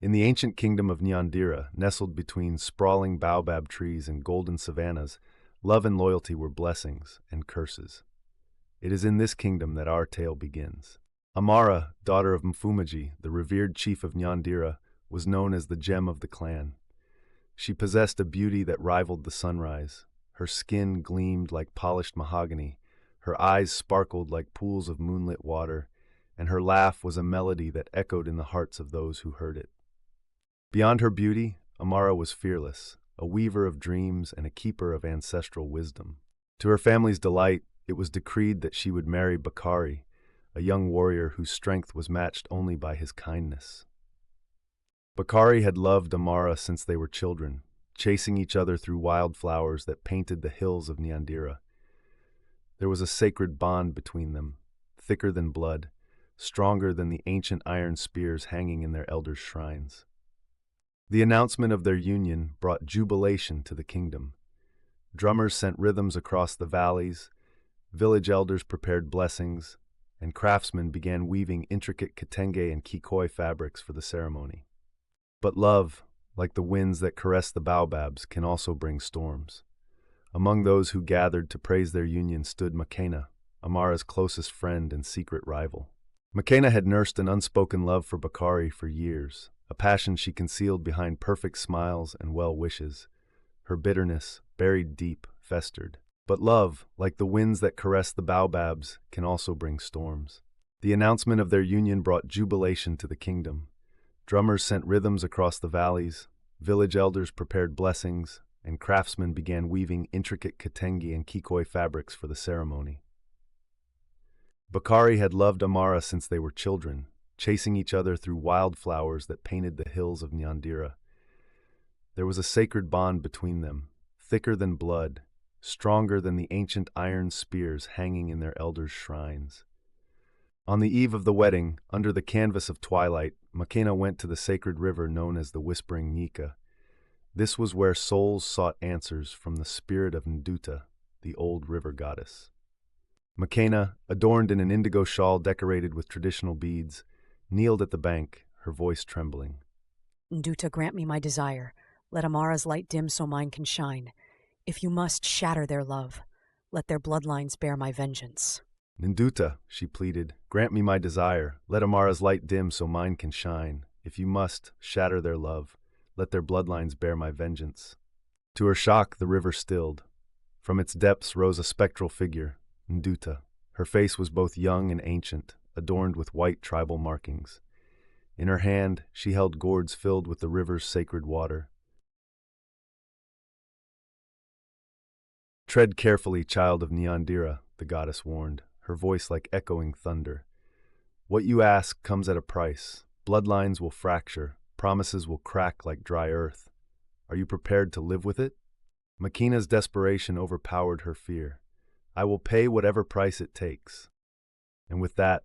In the ancient kingdom of Nyandira, nestled between sprawling baobab trees and golden savannahs, love and loyalty were blessings and curses. It is in this kingdom that our tale begins. Amara, daughter of Mfumaji, the revered chief of Nyandira, was known as the gem of the clan. She possessed a beauty that rivaled the sunrise. Her skin gleamed like polished mahogany, her eyes sparkled like pools of moonlit water, and her laugh was a melody that echoed in the hearts of those who heard it. Beyond her beauty, Amara was fearless, a weaver of dreams and a keeper of ancestral wisdom. To her family's delight, it was decreed that she would marry Bakari, a young warrior whose strength was matched only by his kindness. Bakari had loved Amara since they were children, chasing each other through wildflowers that painted the hills of Nyandira. There was a sacred bond between them, thicker than blood, stronger than the ancient iron spears hanging in their elders' shrines. The announcement of their union brought jubilation to the kingdom. Drummers sent rhythms across the valleys, village elders prepared blessings, and craftsmen began weaving intricate kitenge and kikoi fabrics for the ceremony. But love, like the winds that caress the baobabs, can also bring storms. Among those who gathered to praise their union stood Makena, Amara's closest friend and secret rival. Makena had nursed an unspoken love for Bakari for years, a passion she concealed behind perfect smiles and well wishes. Her bitterness, buried deep, festered. But love, like the winds that caress the baobabs, can also bring storms. The announcement of their union brought jubilation to the kingdom. Drummers sent rhythms across the valleys, village elders prepared blessings, and craftsmen began weaving intricate kitenge and kikoi fabrics for the ceremony. Bakari had loved Amara since they were children, chasing each other through wildflowers that painted the hills of Nyandira. There was a sacred bond between them, thicker than blood, stronger than the ancient iron spears hanging in their elders' shrines. On the eve of the wedding, under the canvas of twilight, Makena went to the sacred river known as the Whispering Nika. This was where souls sought answers from the spirit of Nduta, the old river goddess. Makena, adorned in an indigo shawl decorated with traditional beads, kneeled at the bank, her voice trembling. Nduta, grant me my desire. Let Amara's light dim so mine can shine. If you must, shatter their love. Let their bloodlines bear my vengeance. Nduta, she pleaded, grant me my desire. Let Amara's light dim so mine can shine. If you must, shatter their love. Let their bloodlines bear my vengeance. To her shock, the river stilled. From its depths rose a spectral figure, Nduta. Her face was both young and ancient, adorned with white tribal markings. In her hand, she held gourds filled with the river's sacred water. Tread carefully, child of Nyandira, the goddess warned, her voice like echoing thunder. What you ask comes at a price. Bloodlines will fracture, promises will crack like dry earth. Are you prepared to live with it? Makena's desperation overpowered her fear. I will pay whatever price it takes. And with that,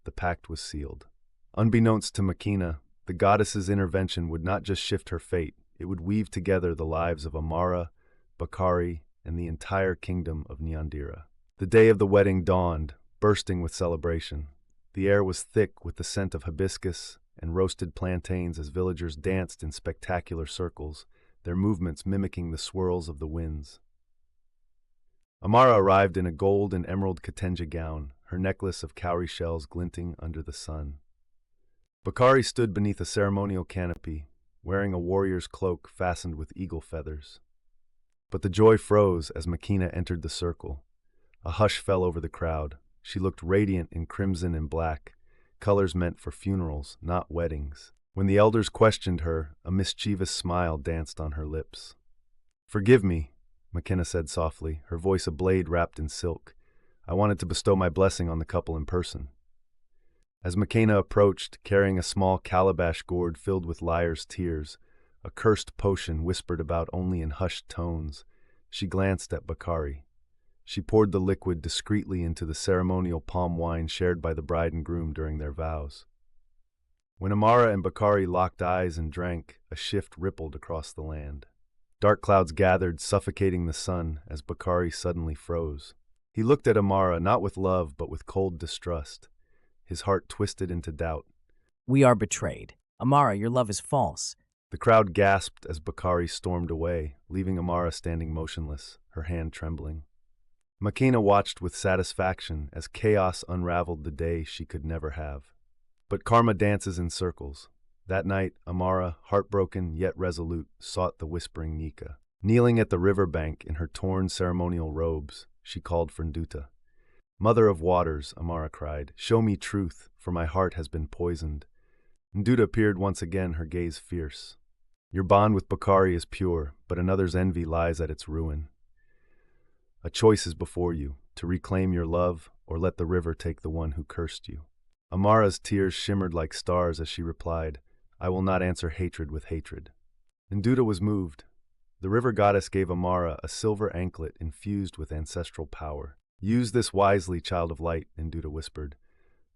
the pact was sealed. Unbeknownst to Makena, the goddess's intervention would not just shift her fate, it would weave together the lives of Amara, Bakari, and the entire kingdom of Nyandira. The day of the wedding dawned, bursting with celebration. The air was thick with the scent of hibiscus and roasted plantains as villagers danced in spectacular circles, their movements mimicking the swirls of the winds. Amara arrived in a gold and emerald kitenge gown, her necklace of cowrie shells glinting under the sun. Bakari stood beneath a ceremonial canopy, wearing a warrior's cloak fastened with eagle feathers. But the joy froze as Makena entered the circle. A hush fell over the crowd. She looked radiant in crimson and black, colors meant for funerals, not weddings. When the elders questioned her, a mischievous smile danced on her lips. Forgive me, Makena said softly, her voice a blade wrapped in silk. I wanted to bestow my blessing on the couple in person. As Makena approached, carrying a small calabash gourd filled with liar's tears, a cursed potion whispered about only in hushed tones, she glanced at Bakari. She poured the liquid discreetly into the ceremonial palm wine shared by the bride and groom during their vows. When Amara and Bakari locked eyes and drank, a shift rippled across the land. Dark clouds gathered, suffocating the sun as Bakari suddenly froze. He looked at Amara not with love but with cold distrust, his heart twisted into doubt. We are betrayed. Amara, your love is false. The crowd gasped as Bakari stormed away, leaving Amara standing motionless, her hand trembling. Makina watched with satisfaction as chaos unraveled the day she could never have. But karma dances in circles. That night, Amara, heartbroken yet resolute, sought the whispering Nika. Kneeling at the river bank in her torn ceremonial robes, she called for Nduta. "Mother of waters," Amara cried, "show me truth, for my heart has been poisoned." Nduta appeared once again, her gaze fierce. "Your bond with Bakari is pure, but another's envy lies at its ruin. A choice is before you, to reclaim your love, or let the river take the one who cursed you." Amara's tears shimmered like stars as she replied, "I will not answer hatred with hatred." Nduta was moved. The river goddess gave Amara a silver anklet infused with ancestral power. "Use this wisely, child of light," Nduta whispered.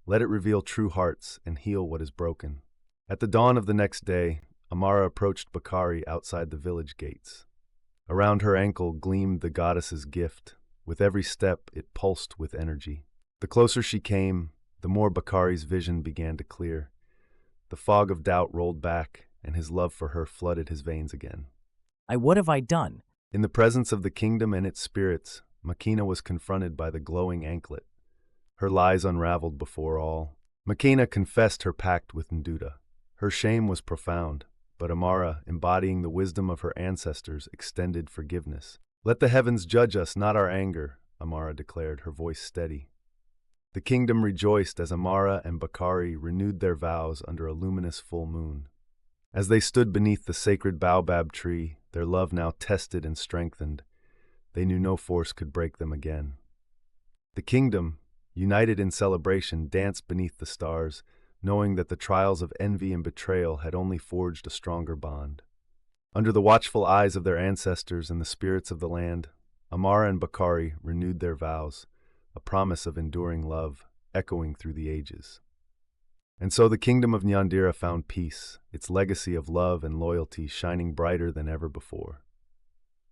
"Let it reveal true hearts and heal what is broken." At the dawn of the next day, Amara approached Bakari outside the village gates. Around her ankle gleamed the goddess's gift. With every step, it pulsed with energy. The closer she came, the more Bakari's vision began to clear. The fog of doubt rolled back, and his love for her flooded his veins again. What have I done? In the presence of the kingdom and its spirits, Makina was confronted by the glowing anklet. Her lies unraveled before all. Makina confessed her pact with Nduta. Her shame was profound, but Amara, embodying the wisdom of her ancestors, extended forgiveness. "Let the heavens judge us, not our anger," Amara declared, her voice steady. The kingdom rejoiced as Amara and Bakari renewed their vows under a luminous full moon. As they stood beneath the sacred baobab tree, their love now tested and strengthened, they knew no force could break them again. The kingdom, united in celebration, danced beneath the stars, knowing that the trials of envy and betrayal had only forged a stronger bond. Under the watchful eyes of their ancestors and the spirits of the land, Amara and Bakari renewed their vows, a promise of enduring love, echoing through the ages. And so the kingdom of Nyandira found peace, its legacy of love and loyalty shining brighter than ever before.